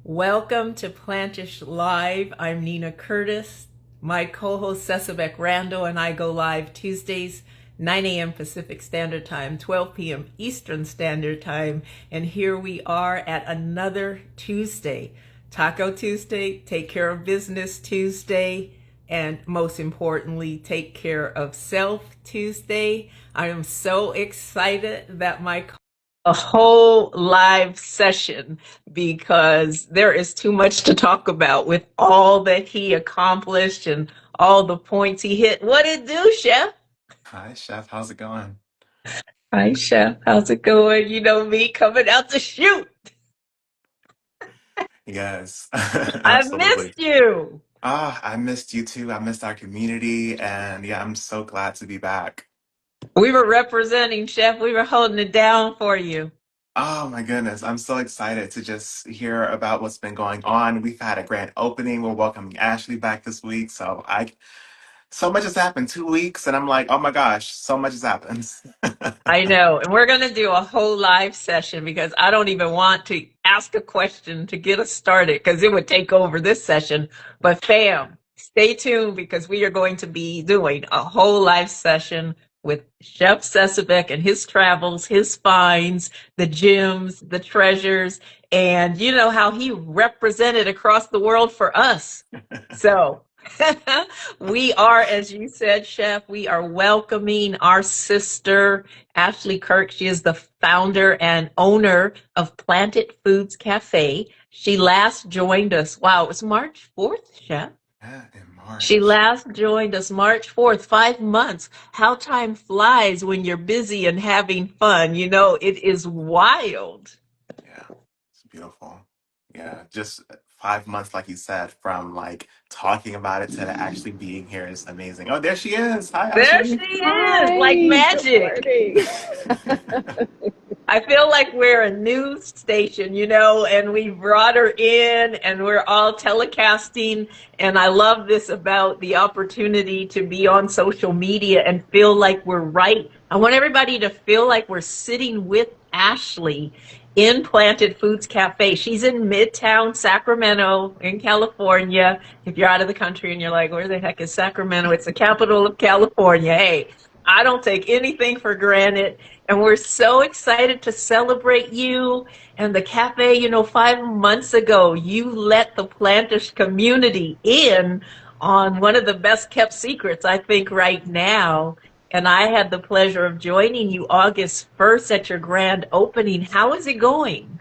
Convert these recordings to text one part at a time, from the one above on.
Welcome to Plantish Live. I'm Nina Curtis. My co-host Cecibek Randall and I go live Tuesdays, 9 a.m. Pacific Standard Time, 12 p.m. Eastern Standard Time. And here we are at another Tuesday. Taco Tuesday, Take Care of Business Tuesday, and most importantly, Take Care of Self Tuesday. I am so excited that my a whole live session because there is too much to talk about with all that he accomplished and all the points he hit. What it do, Chef? Hi, Chef. How's it going? Hi, Chef. How's it going? You know me coming out to shoot. Yes, I absolutely. missed you. I missed you too. I missed our community, and yeah, I'm so glad to be back. We were representing, Chef. We were holding it down for you. Oh my goodness, I'm so excited to just hear about what's been going on. We've had a grand opening. We're welcoming Ashley back this week, so much has happened. 2 weeks, and I'm like, oh my gosh, so much has happened. I know. And we're going to do a whole live session because I don't even want to ask a question to get us started because it would take over this session. But fam, stay tuned because we are going to be doing a whole live session with Chef Sesabek and his travels, his finds, the gems, the treasures, and you know how he represented across the world for us. So we are, as you said, Chef, we are welcoming our sister Ashley Kirk. She is the founder and owner of Planted Foods Café. She last joined us, wow, it was March 4th, Chef. Yeah, in She March. last joined us March 4th, 5 months. How time flies when you're busy and having fun. You know, it is wild. Yeah, it's beautiful. Yeah, just 5 months, like you said, from like talking about it to actually being here is amazing. Oh, there she is. Hi, There she Ashley. is, like Hi, good magic. morning. I feel like we're a news station, you know, and we brought her in and we're all telecasting. And I love this about the opportunity to be on social media and feel like we're right. I want everybody to feel like we're sitting with Ashley in Planted Foods Cafe. She's in Midtown Sacramento in California. If you're out of the country and you're like, where the heck is Sacramento? It's the capital of California. Hey, I don't take anything for granted. And we're so excited to celebrate you and the cafe. You know, 5 months ago, you let the Plantish community in on one of the best kept secrets, I think, right now. And I had the pleasure of joining you August 1st at your grand opening. How is it going?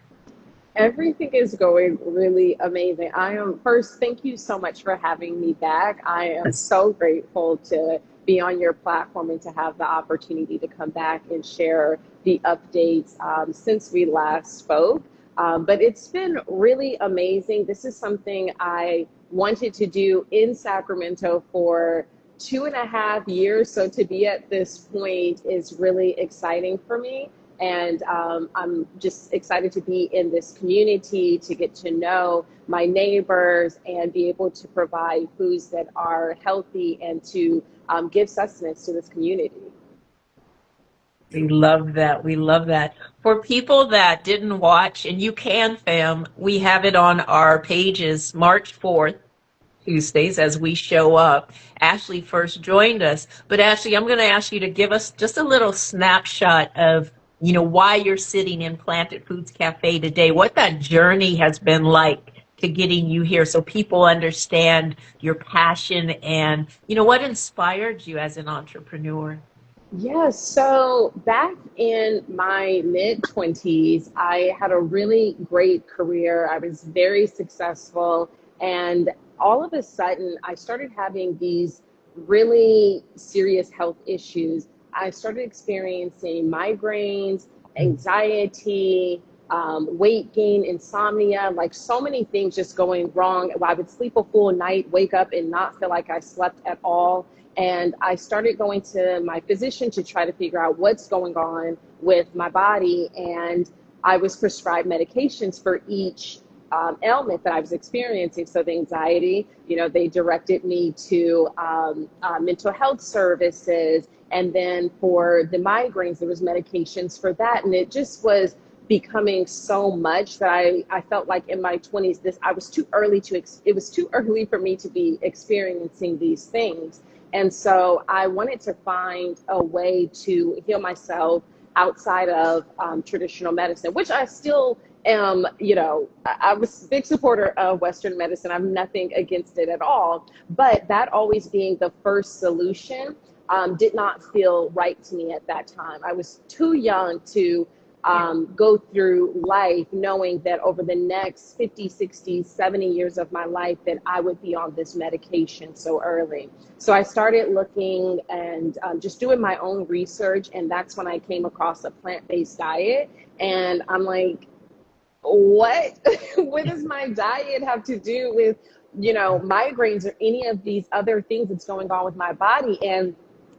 Everything is going really amazing. I am first, thank you so much for having me back. I am so grateful to be on your platform and to have the opportunity to come back and share the updates since we last spoke. But it's been really amazing. This is something I wanted to do in Sacramento for 2.5 years. So to be at this point is really exciting for me. And I'm just excited to be in this community, to get to know my neighbors and be able to provide foods that are healthy and to give sustenance to this community. We Beautiful. love that. We love that. For people that didn't watch, and you can, fam, we have it on our pages March 4th. Tuesdays as we show up. Ashley first joined us, but Ashley, I'm going to ask you to give us just a little snapshot of, you know, why you're sitting in Planted Foods Cafe today, what that journey has been like to getting you here so people understand your passion and, you know, what inspired you as an entrepreneur. Yes, so back in my mid 20s, I had a really great career. I was very successful. And all of a sudden, I started having these really serious health issues. I started experiencing migraines, anxiety, weight gain, insomnia, like so many things just going wrong. I would sleep a full night, wake up and not feel like I slept at all. And I started going to my physician to try to figure out what's going on with my body. And I was prescribed medications for each ailment that I was experiencing. So the anxiety, they directed me to mental health services. And then for the migraines, there was medications for that. And it just was becoming so much that I felt like in my 20s, I was too early it was too early for me to be experiencing these things. And so I wanted to find a way to heal myself outside of traditional medicine, which I still am. I was a big supporter of Western medicine. I'm nothing against it at all. But that always being the first solution did not feel right to me at that time. I was too young to go through life knowing that over the next 50, 60, 70 years of my life that I would be on this medication so early. So I started looking and just doing my own research, and that's when I came across a plant-based diet. And I'm like, what? What does my diet have to do with, migraines or any of these other things that's going on with my body? And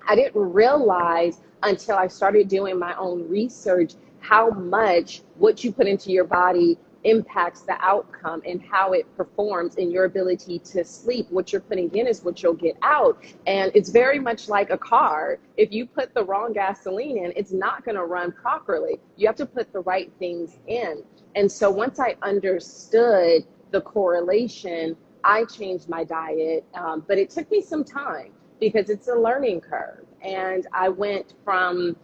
I didn't realize until I started doing my own research how much what you put into your body impacts the outcome and how it performs in your ability to sleep. What you're putting in is what you'll get out. And it's very much like a car. If you put the wrong gasoline in, it's not going to run properly. You have to put the right things in. And so once I understood the correlation, I changed my diet. But it took me some time because it's a learning curve. And I went from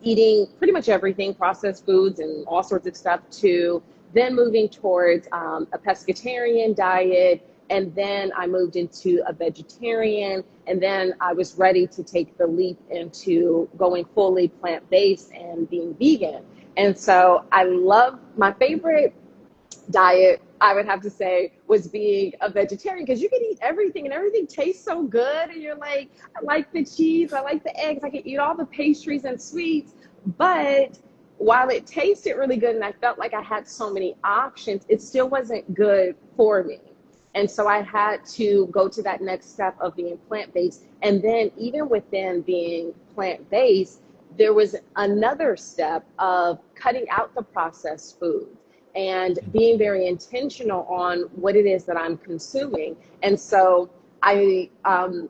eating pretty much everything, processed foods and all sorts of stuff, to then moving towards a pescatarian diet. And then I moved into a vegetarian. And then I was ready to take the leap into going fully plant-based and being vegan. And so I love my favorite diet, I would have to say, was being a vegetarian, because you can eat everything and everything tastes so good. And you're like, I like the cheese, I like the eggs, I can eat all the pastries and sweets. But while it tasted really good and I felt like I had so many options, it still wasn't good for me. And so I had to go to that next step of being plant-based. And then even within being plant-based, there was another step of cutting out the processed foods and being very intentional on what it is that I'm consuming. And so I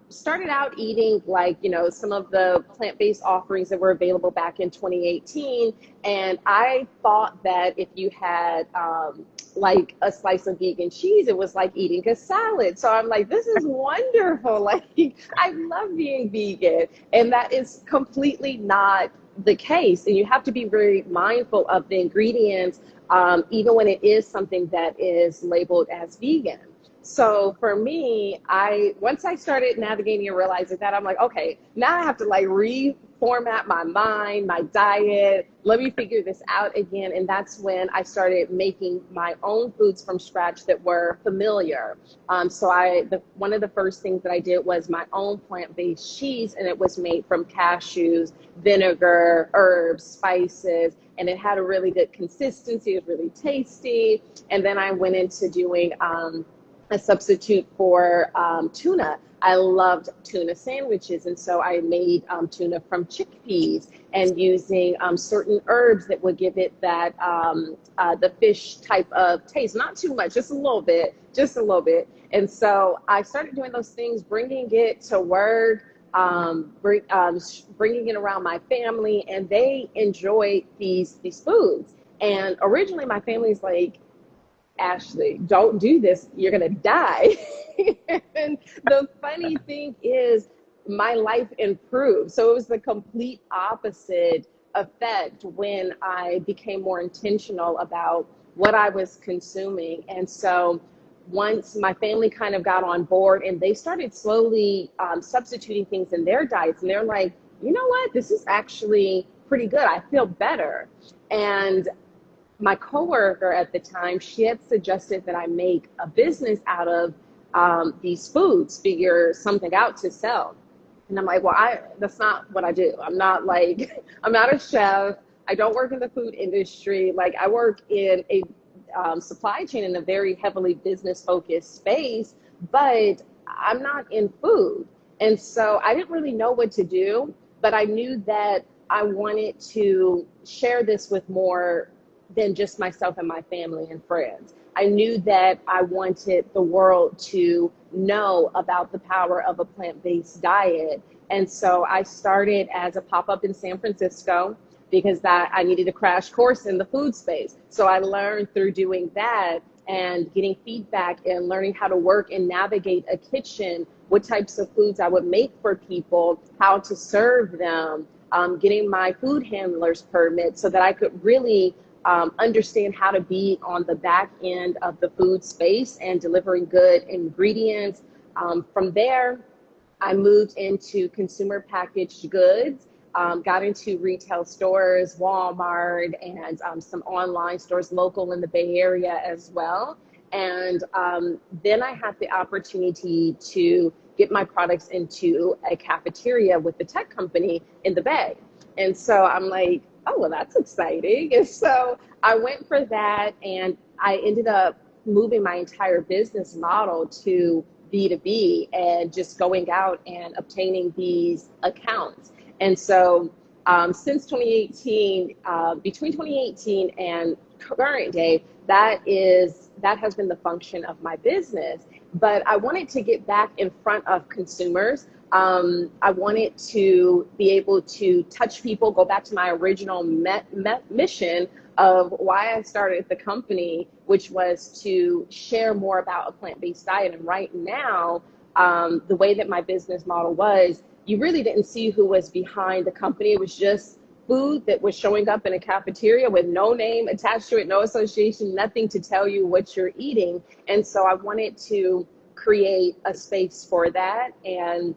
started out eating some of the plant-based offerings that were available back in 2018. And I thought that if you had like a slice of vegan cheese, it was like eating a salad. So I'm like, this is wonderful. Like, I love being vegan. And that is completely not the case. And you have to be very mindful of the ingredients, even when it is something that is labeled as vegan. So for me, once I started navigating and realizing that, I'm like, okay, now I have to reformat my mind, my diet. Let me figure this out again. And that's when I started making my own foods from scratch that were familiar. So one of the first things that I did was my own plant-based cheese, and it was made from cashews, vinegar, herbs, spices, and it had a really good consistency. It was really tasty. And then I went into doing a substitute for tuna. I loved tuna sandwiches, and so I made tuna from chickpeas and using certain herbs that would give it that the fish type of taste. Not too much, just a little bit. And so I started doing those things, bringing it to work, bringing it around my family, and they enjoyed these foods. And originally my family's like, Ashley, don't do this, you're gonna die. And the funny thing is, my life improved. So it was the complete opposite effect when I became more intentional about what I was consuming. And so once my family kind of got on board and they started slowly substituting things in their diets, and they're like, you know what, this is actually pretty good, I feel better. And my coworker at the time, she had suggested that I make a business out of these foods, figure something out to sell. And I'm like, well, that's not what I do. I'm not a chef. I don't work in the food industry. Like, I work in a supply chain in a very heavily business focused space, but I'm not in food. And so I didn't really know what to do, but I knew that I wanted to share this with more than just myself and my family and friends. I knew that I wanted the world to know about the power of a plant-based diet. And so I started as a pop-up in San Francisco. because that I needed a crash course in the food space. So I learned through doing that and getting feedback and learning how to work and navigate a kitchen, what types of foods I would make for people, how to serve them, getting my food handler's permit so that I could really understand how to be on the back end of the food space and delivering good ingredients. From there, I moved into consumer packaged goods, got into retail stores, Walmart, and some online stores local in the Bay Area as well. And then I had the opportunity to get my products into a cafeteria with the tech company in the Bay. And so I'm like, oh, well, that's exciting. And so I went for that, and I ended up moving my entire business model to B2B and just going out and obtaining these accounts. And so since 2018, between 2018 and current day, that has been the function of my business. But I wanted to get back in front of consumers. I wanted to be able to touch people, go back to my original mission of why I started the company, which was to share more about a plant-based diet. And right now, the way that my business model was, you really didn't see who was behind the company. It was just food that was showing up in a cafeteria with no name attached to it, no association, nothing to tell you what you're eating. And so I wanted to create a space for that. And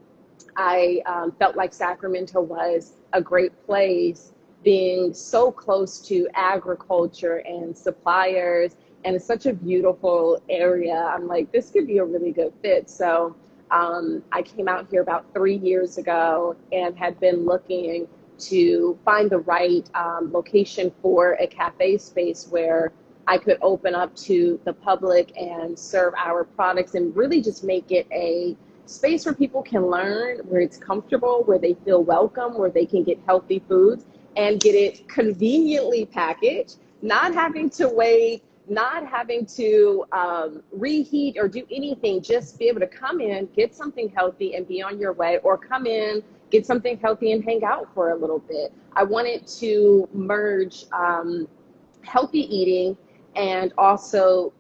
I felt like Sacramento was a great place, being so close to agriculture and suppliers, and it's such a beautiful area. I'm like, this could be a really good fit. So I came out here about 3 years ago and had been looking to find the right location for a cafe space where I could open up to the public and serve our products and really just make it a space where people can learn, where it's comfortable, where they feel welcome, where they can get healthy foods and get it conveniently packaged, not having to wait, not having to reheat or do anything, just be able to come in, get something healthy and be on your way, or come in, get something healthy and hang out for a little bit. I wanted to merge healthy eating and also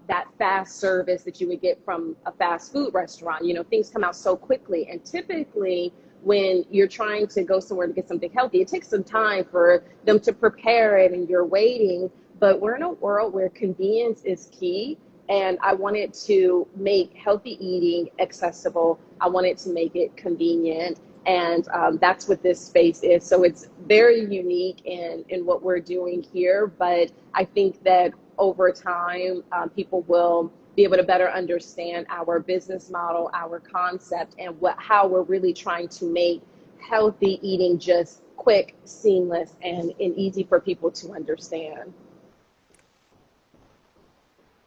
that fast service that you would get from a fast food restaurant. You know, things come out so quickly, and typically when you're trying to go somewhere to get something healthy, it takes some time for them to prepare it and you're waiting. But we're in a world where convenience is key, and I wanted to make healthy eating accessible. I wanted to make it convenient, and that's what this space is. So it's very unique in what we're doing here, but I think that over time, people will be able to better understand our business model, our concept, and how we're really trying to make healthy eating just quick, seamless, and easy for people to understand.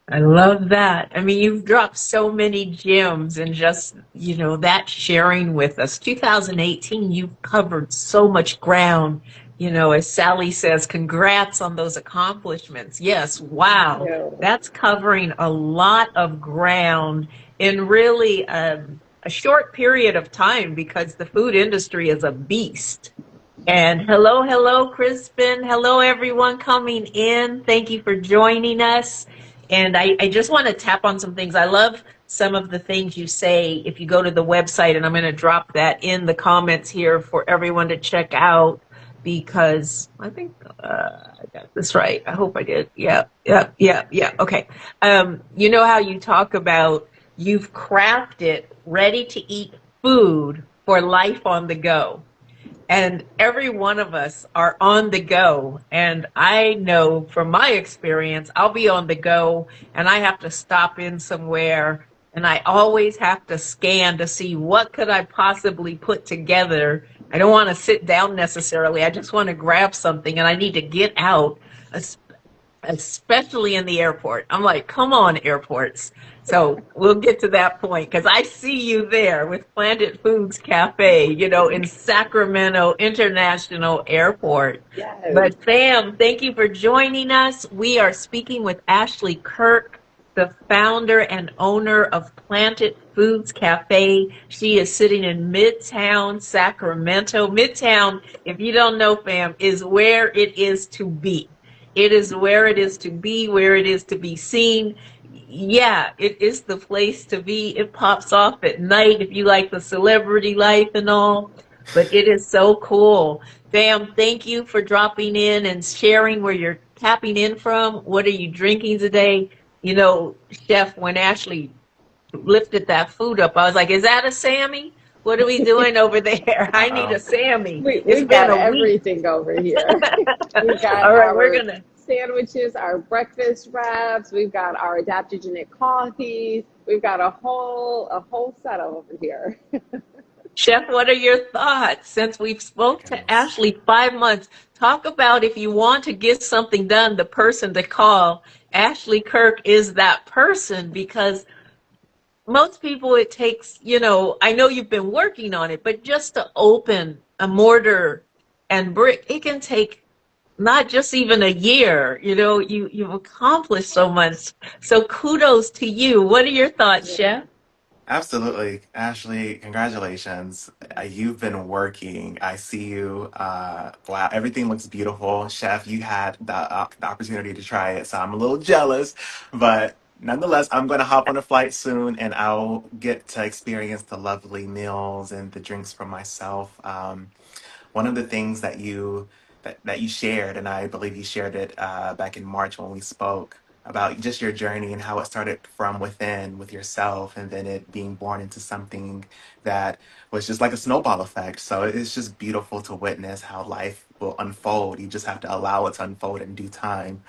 I love that. I mean, you've dropped so many gems and just, you know, that sharing with us. 2018, you've covered so much ground. You know, as Sally says, congrats on those accomplishments. Yes, wow. That's covering a lot of ground in really a short period of time, because the food industry is a beast. And hello, Crispin. Hello, everyone coming in. Thank you for joining us. And I just want to tap on some things. I love some of the things you say if you go to the website, and I'm going to drop that in the comments here for everyone to check out, because I think I got this right. I hope I did. Yeah. Okay. You know how you talk about you've crafted ready to eat food for life on the go. And every one of us are on the go. And I know from my experience, I'll be on the go and I have to stop in somewhere, and I always have to scan to see what could I possibly put together. I don't want to sit down necessarily. I just want to grab something, and I need to get out, especially in the airport. I'm like, come on, airports. So we'll get to that point, because I see you there with Planet Foods Cafe, you know, in Sacramento International Airport. Yes. But Sam, thank you for joining us. We are speaking with Ashley Kirk. the founder and owner of Planted Foods Cafe. She is sitting in Midtown Sacramento. Midtown, if you don't know, fam, is where it is to be. It is where it is to be, where it is to be seen. Yeah, it is the place to be. It pops off at night if you like the celebrity life and all. But it is so cool. Fam, thank you for dropping in and sharing where you're tapping in from. What are you drinking today? You know, Chef, when Ashley lifted that food up, I was like, is that a Sammy? What are we doing over there? I need a Uh-oh. Sammy. It's We've been got a week. everything over here. We've got All right, we're our gonna sandwiches, our breakfast wraps, we've got our adaptogenic coffees, we've got a whole set over here. Chef, what are your thoughts since we've spoke to Goodness. Ashley 5 months? Talk about if you want to get something done, the person to call. Ashley Kirk is that person because most people it takes, I know you've been working on it, but just to open a mortar and brick, it can take not just even a year. You've accomplished so much. So kudos to you. What are your thoughts, Yeah. Chef? Absolutely. Ashley, congratulations. You've been working. I see you. Wow, everything looks beautiful. Chef, you had the opportunity to try it, so I'm a little jealous, but nonetheless, I'm going to hop on a flight soon and I'll get to experience the lovely meals and the drinks for myself. One of the things that you shared, and I believe you shared it back in March when we spoke about just your journey and how it started from within with yourself, and then it being born into something that was just like a snowball effect. So it's just beautiful to witness how life will unfold. You just have to allow it to unfold in due time.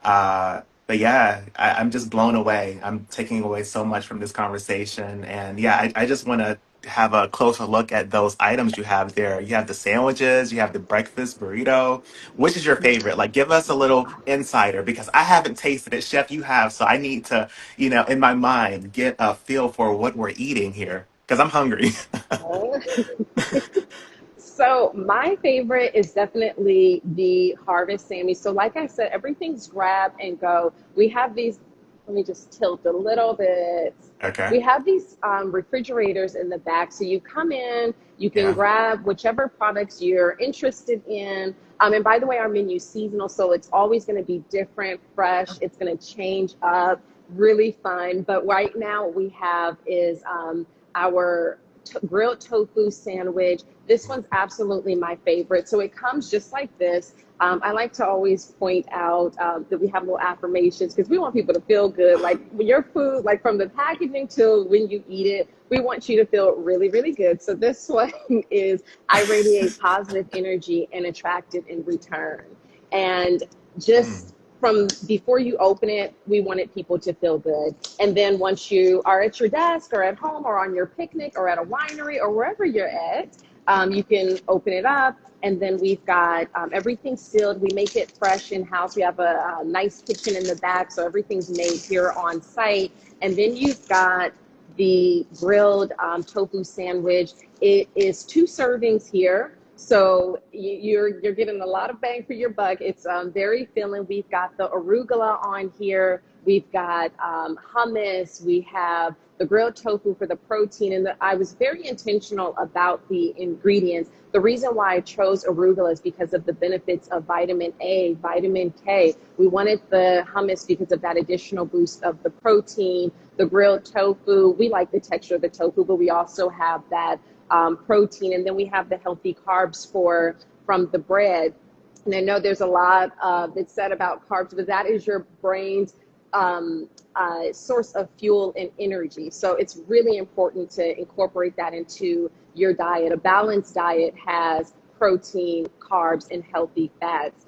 But yeah, I'm just blown away. I'm taking away so much from this conversation. And yeah, I just want to have a closer look at those items you have there. You have the sandwiches, you have the breakfast burrito. Which is your favorite? Like, give us a little insider because I haven't tasted it. Chef, you have. So I need to, in my mind, get a feel for what we're eating here because I'm hungry. So my favorite is definitely the harvest Sammy. So like I said, everything's grab and go. We have these, let me just tilt a little bit. Okay. We have these refrigerators in the back. So you come in, you can Yeah. grab whichever products you're interested in. And by the way, our menu's seasonal, so it's always going to be different, fresh. It's going to change up, really fun. But right now what we have is our grilled tofu sandwich. This one's absolutely my favorite. So it comes just like this. I like to always point out that we have little affirmations because we want people to feel good. Like when your food, like from the packaging till when you eat it, we want you to feel really, really good. So this one is I radiate positive energy and attractive in return. And Mm. just from before you open it, we wanted people to feel good. And then once you are at your desk or at home or on your picnic or at a winery or wherever you're at, you can open it up. And then we've got everything sealed. We make it fresh in house. We have a nice kitchen in the back, so everything's made here on site. And then you've got the grilled tofu sandwich. It is 2 servings here. So you're getting a lot of bang for your buck. It's very filling. We've got the arugula on here. We've got hummus. We have the grilled tofu for the protein. And I was very intentional about the ingredients. The reason why I chose arugula is because of the benefits of vitamin A, vitamin K. We wanted the hummus because of that additional boost of the protein. The grilled tofu, we like the texture of the tofu, but we also have that protein, and then we have the healthy carbs from the bread. And I know there's a lot that's said about carbs, but that is your brain's source of fuel and energy. So it's really important to incorporate that into your diet. A balanced diet has protein, carbs, and healthy fats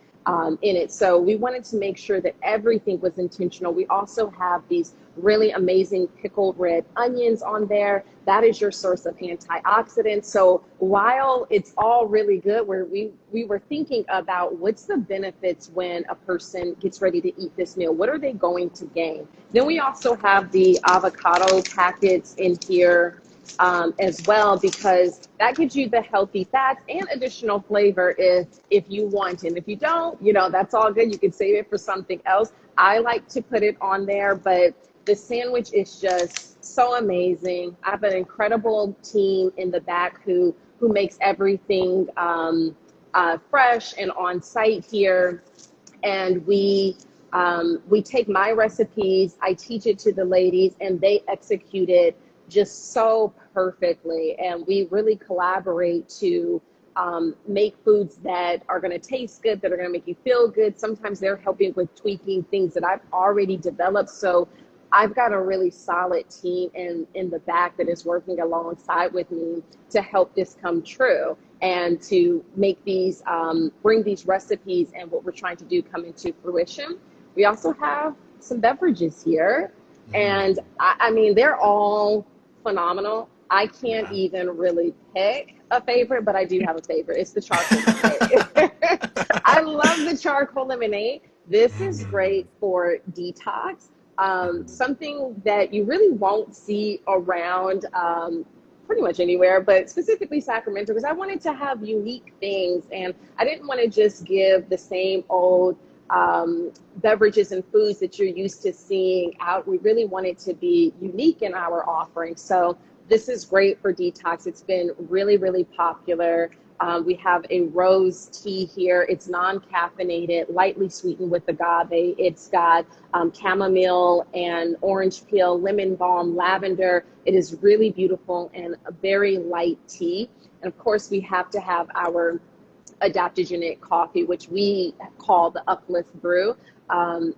in it. So we wanted to make sure that everything was intentional. We also have these really amazing pickled red onions on there. That is your source of antioxidants. So while it's all really good, where we were thinking about what's the benefits when a person gets ready to eat this meal, what are they going to gain? Then we also have the avocado packets in here as well, because that gives you the healthy fats and additional flavor if you want. And if you don't, that's all good. You can save it for something else. I like to put it on there, but The sandwich is just so amazing. I have an incredible team in the back who makes everything fresh and on site here. And we take my recipes, I teach it to the ladies, and they execute it just so perfectly. And we really collaborate to make foods that are going to taste good, that are going to make you feel good. Sometimes they're helping with tweaking things that I've already developed. So I've got a really solid team in the back that is working alongside with me to help this come true and to make these, bring these recipes and what we're trying to do come into fruition. We also have some beverages here, and Mm, I mean, they're all phenomenal. I can't yeah. even really pick a favorite, but I do have a favorite. It's the charcoal lemonade. I love the charcoal lemonade. This is Mm, great for detox. mm, Something that you really won't see around pretty much anywhere, but specifically Sacramento, because I wanted to have unique things and I didn't want to just give the same old beverages and foods that you're used to seeing out. We really wanted to be unique in our offering. So this is great for detox. It's been really, really popular. We have a rose tea here. It's non-caffeinated, lightly sweetened with agave. It's got chamomile and orange peel, lemon balm, lavender. It is really beautiful and a very light tea. And of course, we have to have our adaptogenic coffee, which we call the uplift brew.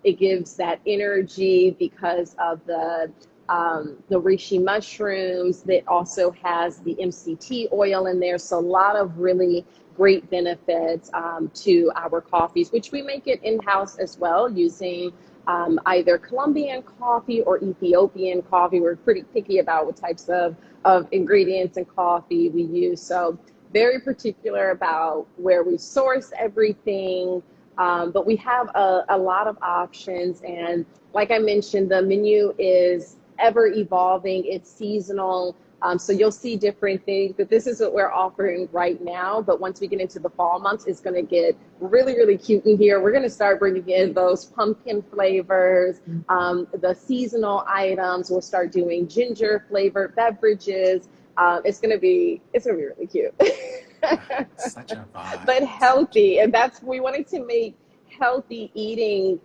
It gives that energy because of the reishi mushrooms that also has the MCT oil in there. So a lot of really great benefits to our coffees, which we make it in-house as well using either Colombian coffee or Ethiopian coffee. We're pretty picky about what types of ingredients and coffee we use. So very particular about where we source everything. But we have a lot of options. And like I mentioned, the menu is ever evolving, it's seasonal. So you'll see different things, but this is what we're offering right now. But once we get into the fall months, it's going to get really, really cute in here. We're going to start bringing in those pumpkin flavors, the seasonal items. We'll start doing ginger flavored beverages. It's gonna be really cute. such a But vibe. Such a healthy. And that's, we wanted to make healthy eating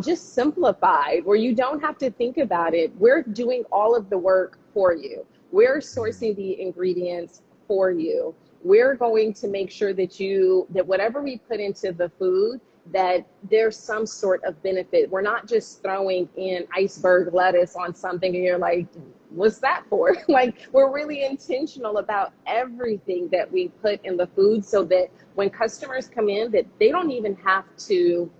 just simplified, where you don't have to think about it. We're doing all of the work for you. We're mm, sourcing the ingredients for you. We're going to make sure that whatever we put into the food, that there's some sort of benefit. We're not just throwing in iceberg lettuce on something and you're like, what's that for? Like, we're really intentional about everything that we put in the food so that when customers come in, that they don't even have to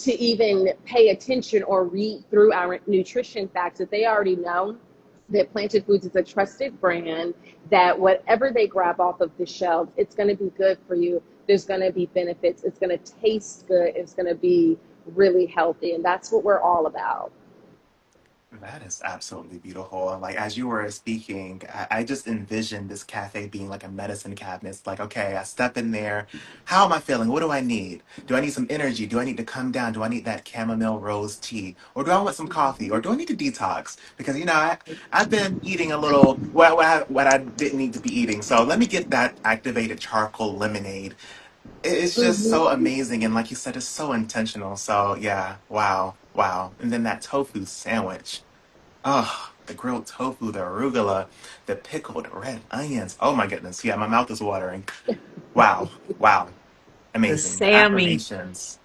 even pay attention or read through our nutrition facts, that they already know that Planted Foods is a trusted brand, that whatever they grab off of the shelves, it's going to be good for you. There's going to be benefits. It's going to taste good. It's going to be really healthy. And that's what we're all about. that is absolutely beautiful. Like as you were speaking, I just envisioned this cafe being like a medicine cabinet. It's like, okay, I step in there. How am I feeling? What do I need? Do I need some energy? Do I need to come down? Do I need that chamomile rose tea? Or do I want some coffee? Or do I need to detox? Because I've been eating a little what I didn't need to be eating. So let me get that activated charcoal lemonade. It's just so Mm-hmm. amazing. And like you said, it's so intentional. So yeah, wow, wow. And then that tofu sandwich. Oh, the grilled tofu, the arugula, the pickled red onions. Oh my goodness. Yeah, my mouth is watering. Wow. Wow. The Amazing. Sammy, Affirmations.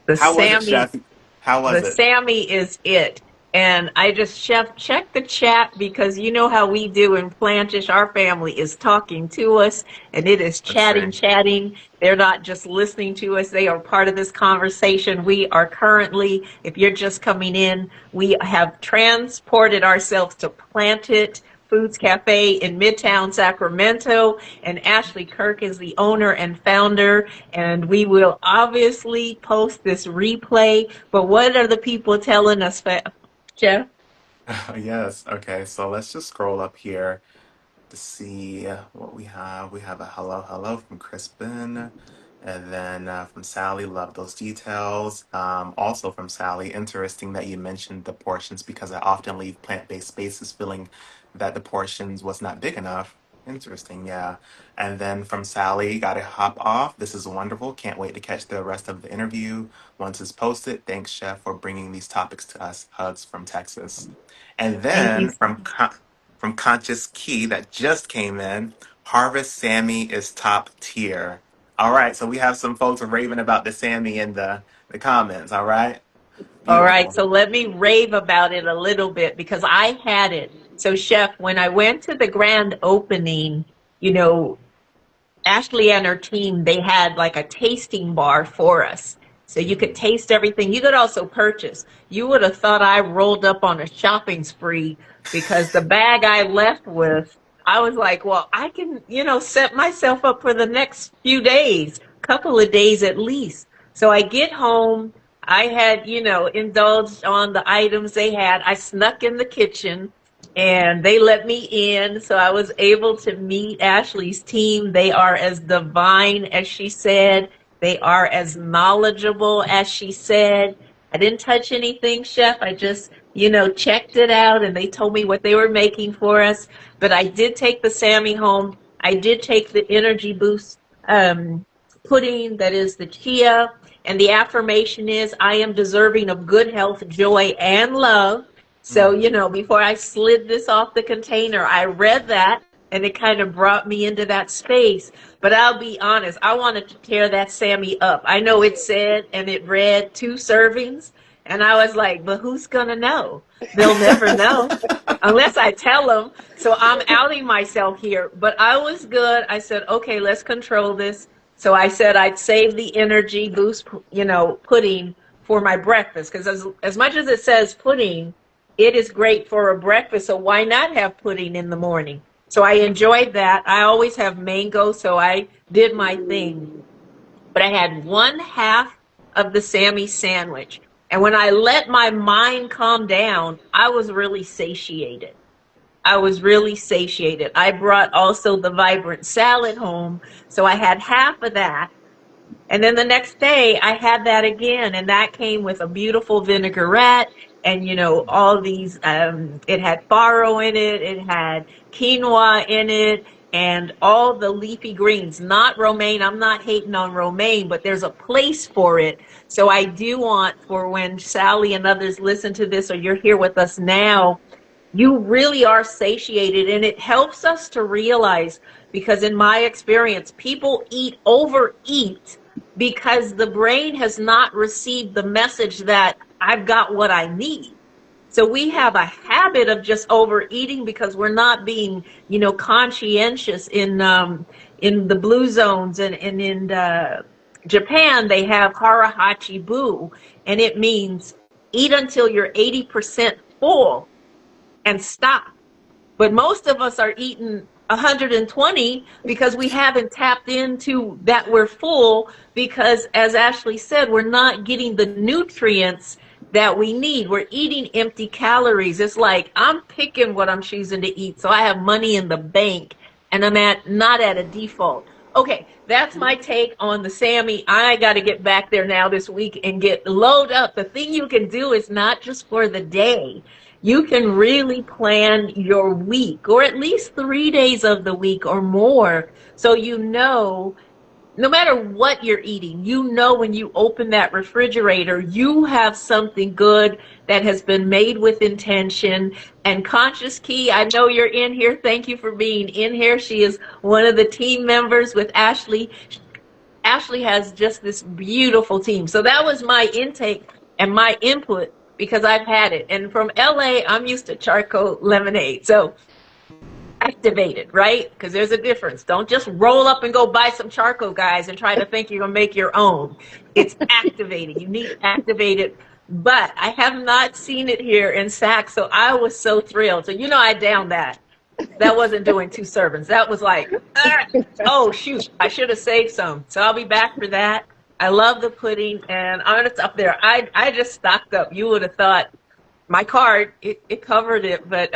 the How was it, Sammy Chef? How was The it? Sammy is it. And I just chef check the chat because you know how we do in Plantish. Our family is talking to us and it is Let's chatting, see. chatting. They're not just listening to us. They are part of this conversation. We are currently, if you're just coming in, we have transported ourselves to Planted Foods Cafe in Midtown Sacramento. And Ashley Kirk is the owner and founder. And we will obviously post this replay. But what are the people telling us, Jeff? Yes. Okay. So let's just scroll up here to see what we have. We have a hello, hello from Crispin. And then from Sally, love those details. Also from Sally, interesting that you mentioned the portions because I often leave plant-based spaces feeling that the portions was not big enough. Interesting, yeah. And then from Sally, gotta hop off. This is wonderful. Can't wait to catch the rest of the interview once it's posted. Thanks, Chef, for bringing these topics to us. Hugs from Texas. And Thank you. then from Conscious Key that just came in, Harvest Sammy is top tier. All right, so we have some folks raving about the Sammy in the comments. All right, All right, beautiful. so let me rave about it a little bit because I had it. So, Chef, when I went to the grand opening, you know, Ashley and her team, they had like a tasting bar for us. So you could taste everything. You could also purchase. You would have thought I rolled up on a shopping spree because the bag I left with, I was like, well, I can, set myself up for the next few days, couple of days at least. So I get home. I had, indulged on the items they had. I snuck in the kitchen and they let me in. So I was able to meet Ashley's team. They are as divine as she said. They are as knowledgeable as she said. I didn't touch anything, Chef. I just, checked it out and they told me what they were making for us. But I did take the Sammy home. I did take the Energy Boost pudding that is the chia. And the affirmation is, I am deserving of good health, joy, and love. So, Mm. before I slid this off the container, I read that and it kind of brought me into that space. But I'll be honest, I wanted to tear that Sammy up. I know it said and it read 2 servings. And I was like, but who's going to know? They'll never know unless I tell them. So I'm outing myself here. But I was good. I said, okay, let's control this. So I said I'd save the energy boost, pudding for my breakfast. Because as much as it says pudding, it is great for a breakfast, so why not have pudding in the morning? So I enjoyed that. I always have mango, so I did my thing. But I had one half of the Sammy sandwich. And when I let my mind calm down, I was really satiated. I was really satiated. I brought also the vibrant salad home, so I had half of that. And then the next day I had that again, and that came with a beautiful vinaigrette and, all these, it had farro in it, it had quinoa in it, and all the leafy greens, not romaine. I'm not hating on romaine, but there's a place for it. So I do want for when Sally and others listen to this or you're here with us now, you really are satiated, and it helps us to realize, because in my experience people overeat because the brain has not received the message that I've got what I need. So we have a habit of just overeating because we're not being, conscientious in the blue zones, and in Japan they have harahachi bu, and it means eat until you're 80% full and stop. But most of us are eating 120 because we haven't tapped into that we're full, because as Ashley said, we're not getting the nutrients that we need. We're eating empty calories. It's like I'm picking what I'm choosing to eat so I have money in the bank and I'm not at a default. Okay, that's my take on the Sammy. I got to get back there now this week and get load up. The thing you can do is not just for the day. You can really plan your week, or at least 3 days of the week or more, so no matter what you're eating, when you open that refrigerator, you have something good that has been made with intention. And Conscious Key, I know you're in here. Thank you for being in here. She is one of the team members with Ashley. Ashley has just this beautiful team. So that was my intake and my input because I've had it. And from LA, I'm used to charcoal lemonade. So activated, right? Because there's a difference. Don't just roll up and go buy some charcoal, guys, and try to think you're going to make your own. It's activated. You need activated. But I have not seen it here in Sac, so I was so thrilled. So, I downed that. That wasn't doing 2 servings. That was like, oh, shoot, I should have saved some. So I'll be back for that. I love the pudding, and it's up there. I just stocked up. You would have thought my card, it covered it, but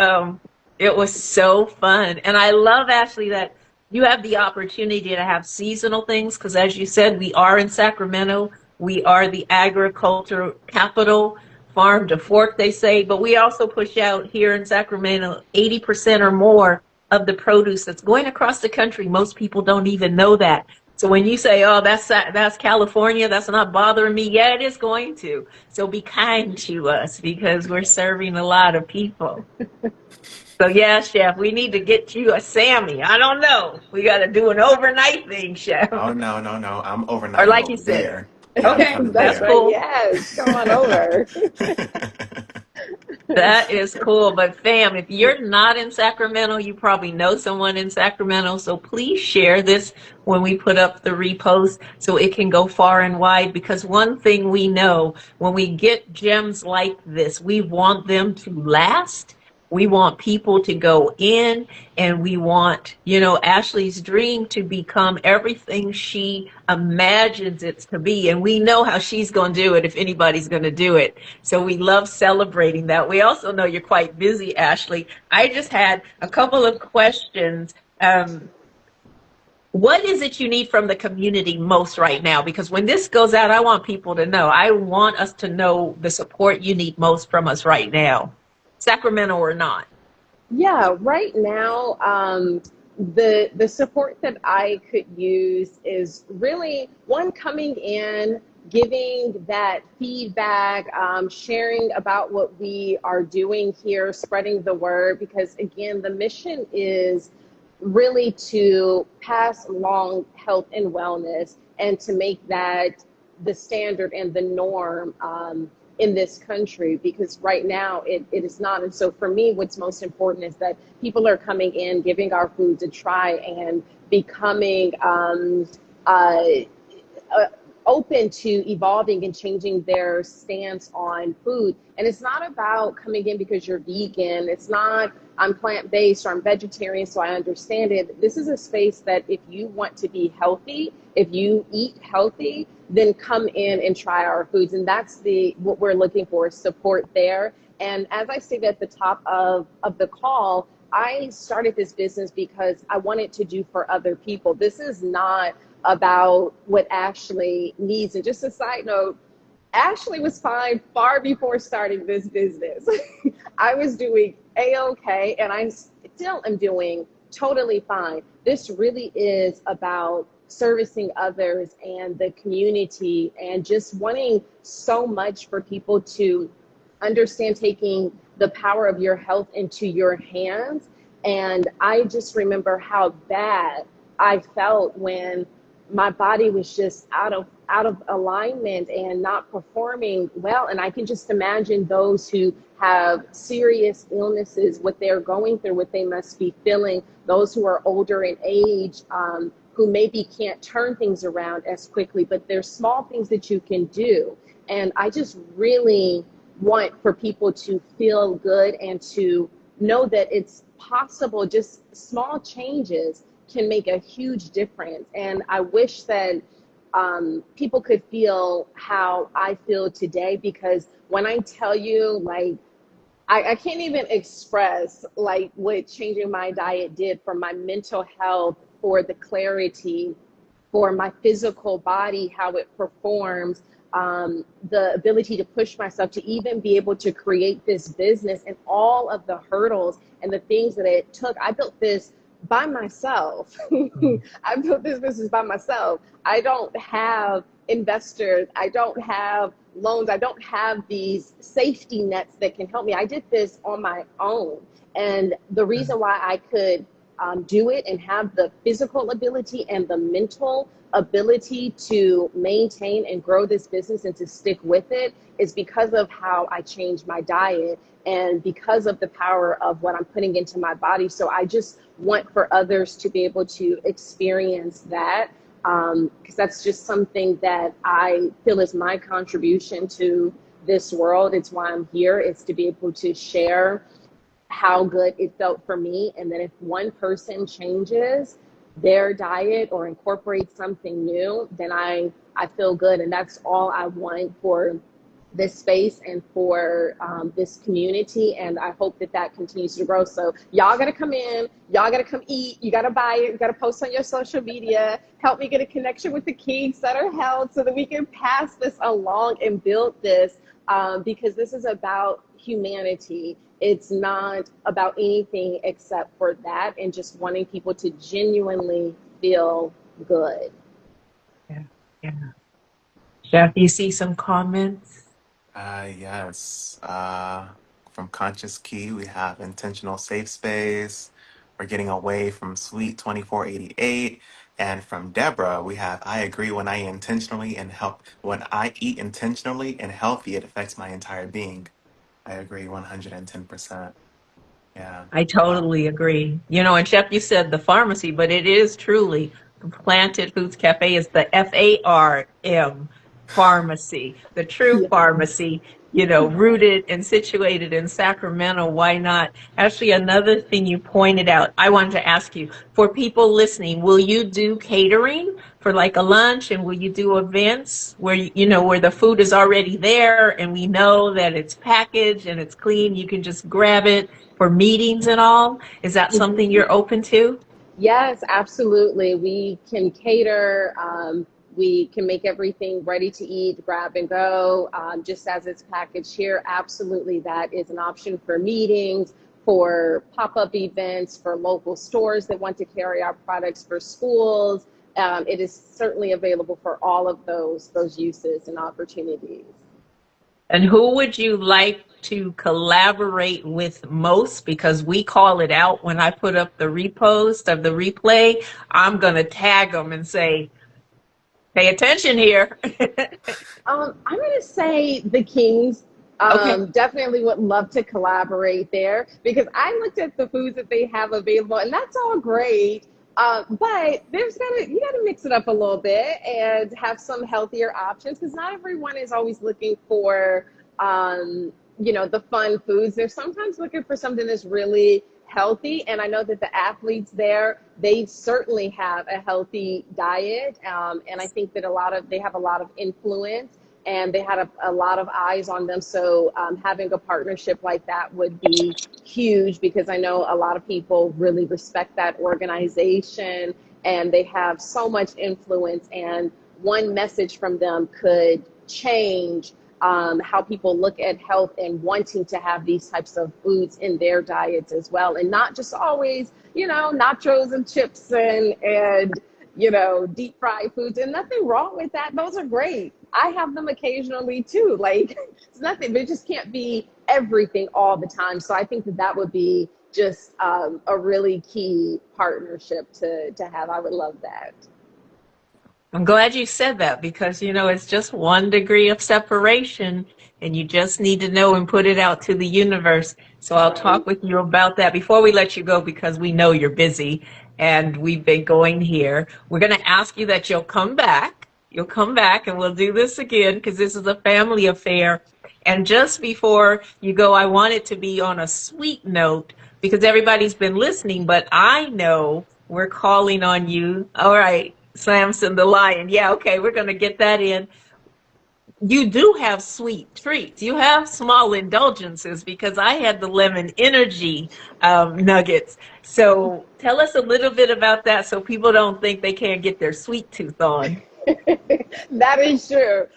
it was so fun. And I love, Ashley, that You have the opportunity to have seasonal things because, as you said, we are in Sacramento. We are the agriculture capital, farm to fork, they say, but we also push out here in Sacramento 80% or more of the produce that's going across the country. Most people don't even know that. So when you say, "Oh, that's California, that's not bothering me," yeah, it is going to. So be kind to us because we're serving a lot of people. So yeah, chef, we need to get you a Sammy. I don't know. We got to do an overnight thing, chef. Oh no, no, no. I'm Or overnighting like you over said. there. Yeah, I'm Okay, coming that's That's there. right. cool. Yes, come on over. That is cool. But fam, if you're not in Sacramento, you probably know someone in Sacramento. So please share this when we put up the repost so it can go far and wide. Because one thing we know when we get gems like this, we want them to last. We want people to go in and we want, Ashley's dream to become everything she imagines it to be. And we know how she's going to do it if anybody's going to do it. So we love celebrating that. We also know you're quite busy, Ashley. I just had a couple of questions. What is it you need from the community most right now? Because when this goes out, I want people to know. I want us to know the support you need most from us right now, Sacramento or not. Yeah, right now, the support that I could use is really one coming in, giving that feedback, sharing about what we are doing here, spreading the word. Because again, the mission is really to pass along health and wellness and to make that the standard and the norm. In this country, because right now it is not. And so for me, what's most important is that people are coming in, giving our foods a try, and becoming uh, uh, open to evolving and changing their stance on food. And it's not about coming in because you're vegan. It's not, I'm plant-based or I'm vegetarian, so I understand it. This is a space that if you want to be healthy, if you eat healthy, then come in and try our foods. And that's what we're looking for, support there. And as I stated at the top of the call, I started this business because I wanted to do for other people. This is not about what Ashley needs. And just a side note, Ashley was fine far before starting this business. I was doing A-okay, and I still am doing totally fine. This really is about servicing others and the community and just wanting so much for people to understand taking the power of your health into your hands. And I just remember how bad I felt when my body was just out of alignment and not performing well. And I can just imagine those who have serious illnesses, what they're going through, what they must be feeling, those who are older in age, who maybe can't turn things around as quickly, but there's small things that you can do. And I just really want for people to feel good and to know that it's possible. Just small changes can make a huge difference. And I wish that people could feel how I feel today, because when I tell you, like, I can't even express like what changing my diet did for my mental health, for the clarity, for my physical body, how it performs, the ability to push myself to even be able to create this business and all of the hurdles and the things that it took. I built this by myself. I built this business by myself. I don't have investors. I don't have loans. I don't have these safety nets that can help me. I did this on my own. And the reason why I could do it and have the physical ability and the mental ability to maintain and grow this business and to stick with it is because of how I changed my diet and because of the power of what I'm putting into my body. So I just want for others to be able to experience that, because that's just something that I feel is my contribution to this world. It's why I'm here. It's to be able to share how good it felt for me. And then if one person changes their diet or incorporates something new, then I feel good. And that's all I want for this space and for this community. And I hope that that continues to grow. So y'all got to come in, y'all got to come eat, you got to buy it, you got to post on your social media, help me get a connection with the Kings that are held so that we can pass this along and build this, because this is about humanity. It's not about anything except for that and just wanting people to genuinely feel good. Yeah, yeah. Chef, you see some comments? Yes. From Conscious Key, we have intentional safe space. We're getting away from Sweet 2488. And from Deborah, we have I agree when I eat intentionally and healthy, it affects my entire being. I agree 110%. Yeah. I totally agree. And Chef, you said the pharmacy, but it is truly Planted Foods Cafe is the FARM pharmacy, the true Yeah. pharmacy, rooted and situated in Sacramento. Why not? Actually, another thing you pointed out, I wanted to ask you, for people listening, will you do catering for like a lunch, and will you do events where, where the food is already there and we know that it's packaged and it's clean, you can just grab it for meetings and all? Is that something you're open to? Yes, absolutely. We can cater. We can make everything ready to eat, grab and go, just as it's packaged here. Absolutely, that is an option for meetings, for pop-up events, for local stores that want to carry our products, for schools. It is certainly available for all of those uses and opportunities. And who would you like to collaborate with most? Because we call it out when I put up the repost of the replay. I'm going to tag them and say, pay attention here. I'm going to say the Kings. Okay. Definitely would love to collaborate there because I looked at the foods that they have available, and that's all great. But you gotta mix it up a little bit and have some healthier options because not everyone is always looking for the fun foods. They're sometimes looking for something that's really healthy. And I know that the athletes there, they certainly have a healthy diet. And I think that they have a lot of influence and they had a lot of eyes on them. So having a partnership like that would be huge because I know a lot of people really respect that organization and they have so much influence, and one message from them could change how people look at health and wanting to have these types of foods in their diets as well. And not just always, nachos and chips and deep fried foods, and nothing wrong with that. Those are great. I have them occasionally too. Like it's nothing, but it just can't be everything all the time. So I think that would be just a really key partnership to have. I would love that. I'm glad you said that because, it's just 1 degree of separation and you just need to know and put it out to the universe. So I'll talk Right. with you about that before we let you go because we know you're busy and we've been going here. We're going to ask you that you'll come back. You'll come back and we'll do this again because this is a family affair. And just before you go, I want it to be on a sweet note because everybody's been listening, but I know we're calling on you. All right. Samson the lion. Yeah, okay, we're going to get that in. You do have sweet treats. You have small indulgences because I had the lemon energy nuggets. So tell us a little bit about that so people don't think they can't get their sweet tooth on. That is true.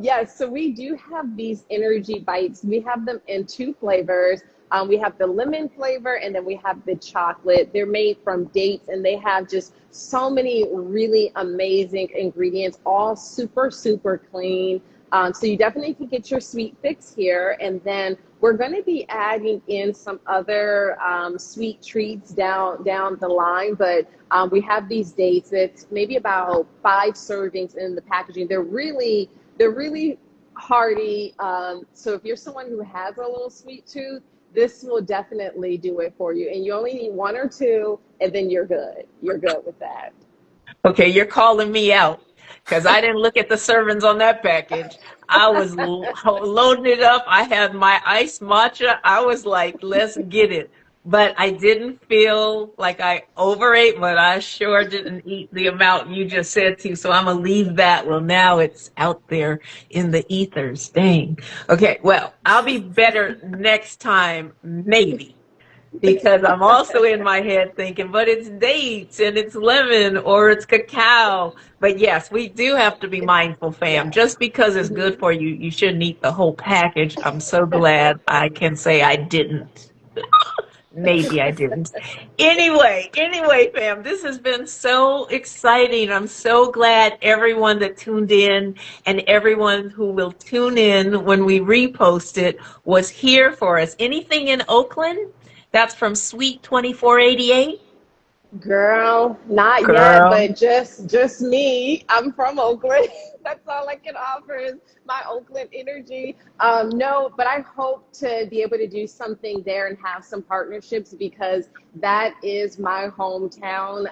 Yes, so we do have these energy bites. We have them in two flavors. We have the lemon flavor and then we have the chocolate. They're made from dates and they have just so many really amazing ingredients, all super, super clean. So you definitely can get your sweet fix here. And then we're going to be adding in some other sweet treats down the line. But we have these dates. It's maybe about 5 servings in the packaging. They're really hearty. So if you're someone who has a little sweet tooth, this will definitely do it for you. And you only need 1 or 2, and then you're good. You're good with that. Okay, you're calling me out because I didn't look at the servings on that package. I was loading it up. I had my iced matcha. I was like, let's get it. but I didn't feel like I overate, but I sure didn't eat the amount you just said to. So I'm gonna leave that. Well, now it's out there in the ethers. Dang. Okay, well, I'll be better next time, maybe. Because I'm also in my head thinking, but it's dates and it's lemon or it's cacao. But yes, we do have to be mindful, fam. Yeah. Just because it's Mhm. good for you, you shouldn't eat the whole package. I'm so glad I can say I didn't. Maybe I didn't. Anyway, fam, this has been so exciting. I'm so glad everyone that tuned in and everyone who will tune in when we repost it was here for us. Anything in Oakland? That's from Suite 2488. Girl, not yet, Girl. but just me. I'm from Oakland. That's all I can offer is my Oakland energy. No, but I hope to be able to do something there and have some partnerships because that is my hometown.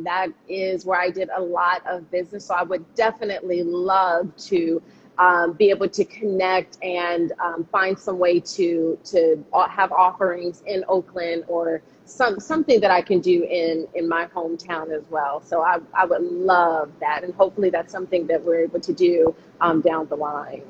That is where I did a lot of business. So I would definitely love to be able to connect and find some way to have offerings in Oakland or something that I can do in my hometown as well. So I would love that, and hopefully that's something that we're able to do down the line.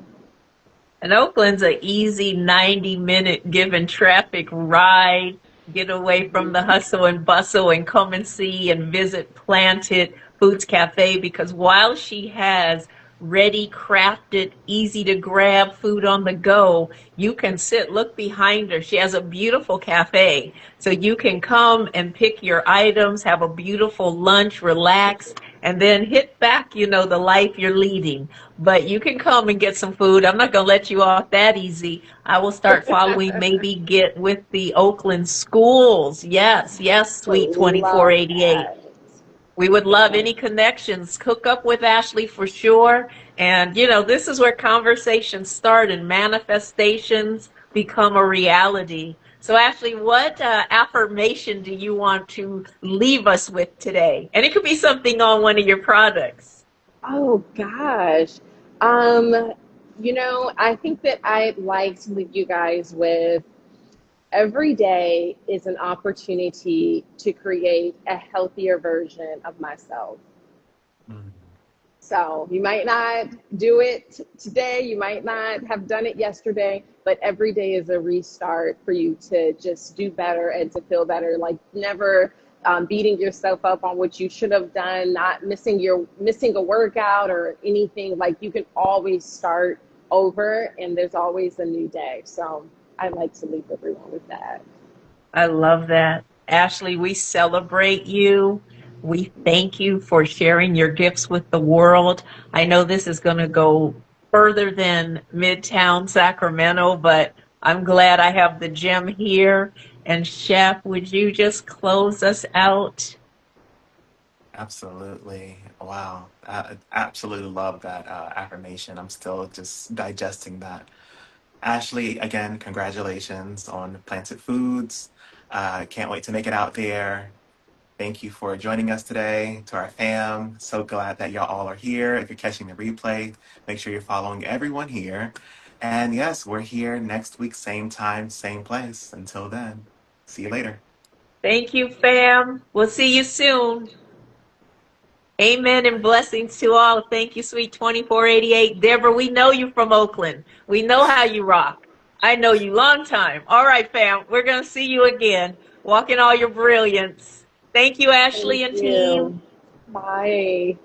And Oakland's an easy 90-minute given traffic ride. Get away from the hustle and bustle and come and see and visit Planted Foods Cafe because while she has ready, crafted, easy to grab food on the go, you can sit, look behind her. She has a beautiful cafe. So you can come and pick your items, have a beautiful lunch, relax, and then hit back, the life you're leading. But you can come and get some food. I'm not going to let you off that easy. I will start following, maybe get with the Oakland schools. Yes, yes, Would Suite love 2488. that. We would love Yeah. any connections. Hook up with Ashley for sure. And, this is where conversations start and manifestations become a reality. So, Ashley, what affirmation do you want to leave us with today? And it could be something on one of your products. Oh gosh. Um, I think that I'd like to leave you guys with every day is an opportunity to create a healthier version of myself. Mm. So you might not do it today, you might not have done it yesterday, but every day is a restart for you to just do better and to feel better. Like never beating yourself up on what you should have done, not missing a workout or anything. Like you can always start over, and there's always a new day. So I like to leave everyone with that. I love that. Ashley, we celebrate you. We thank you for sharing your gifts with the world. I know this is going to go further than Midtown Sacramento, but I'm glad I have the gem here. And Chef, would you just close us out? Absolutely. Wow. I absolutely love that affirmation. I'm still just digesting that. Ashley, again, congratulations on Planted Foods. Can't wait to make it out there. Thank you for joining us today. To our fam, so glad that y'all all are here. If you're catching the replay, make sure you're following everyone here. And yes, we're here next week, same time, same place. Until then, see you later. Thank you, fam. We'll see you soon. Amen and blessings to all. Thank you, Sweet 2488. Deborah, we know you from Oakland. We know how you rock. I know you long time. All right, fam. We're going to see you again. Walk in all your brilliance. Thank you, Thank Ashley and team. you. Bye.